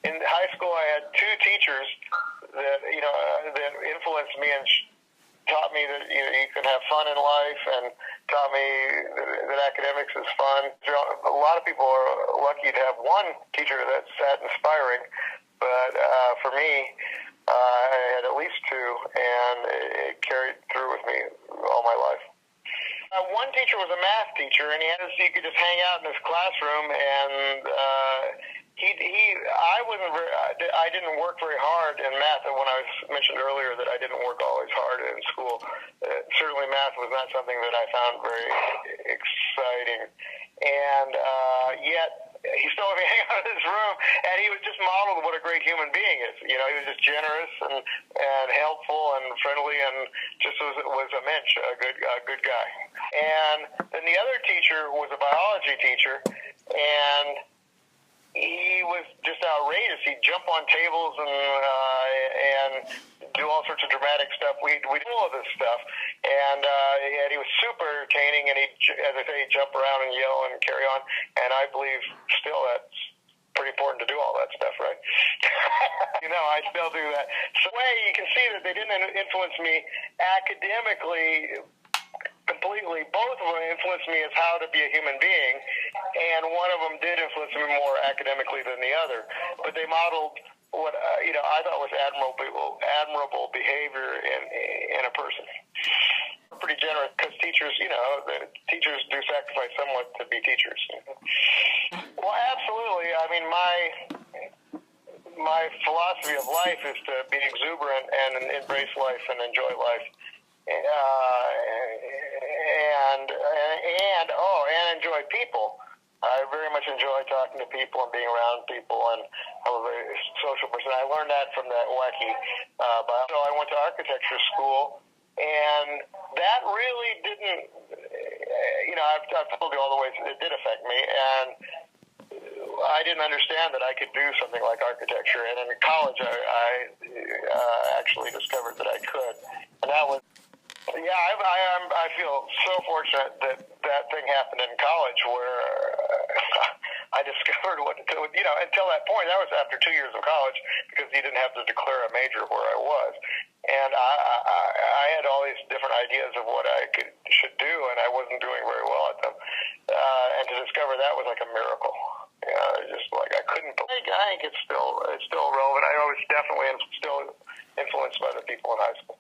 In high school, I had two teachers that that influenced me and taught me that you can have fun in life, and taught me that academics is fun. A lot of people are lucky to have one teacher that's that inspiring, but for me, I had at least two, and it carried through with me all my life. One teacher was a math teacher, and he could just hang out in his classroom, and I didn't work very hard in math, and when I mentioned earlier that I didn't work always hard in school, certainly math was not something that I found very exciting, and yet he still let me hang out in his room, and he was just modeled what a great human being is. He was just generous and helpful and friendly, and just was a mensch, a good guy. And then the other teacher was a biology teacher, and he was just outrageous. He'd jump on tables and do all sorts of dramatic stuff. We do all of this stuff, and he was super entertaining. And as I say, he'd jump around and yell and carry on. And I believe still that's pretty important to do all that stuff, right? I still do that. So you can see that they didn't influence me academically completely. Both of them influenced me as how to be a human being, and one of them did influence me more academically than the other. But they modeled what I thought was admirable behavior in a person. I'm pretty generous because teachers, teachers do sacrifice somewhat to be teachers. Well, absolutely. I mean, my philosophy of life is to be exuberant and embrace life and enjoy life. And enjoy people. I very much enjoy talking to people and being around people, and I'm a very social person. I learned that from that wacky so I went to architecture school, and that really didn't, I've told you all the ways it did affect me, and I didn't understand that I could do something like architecture, and in college I actually discovered that I could, and that was. Yeah, I feel so fortunate that thing happened in college, where I discovered what to do. Until that point, that was after 2 years of college, because you didn't have to declare a major where I was, and I had all these different ideas of what I should do, and I wasn't doing very well at them. And to discover that was like a miracle. Just like I couldn't believe. I think it's still relevant. I was definitely still influenced by the people in high school.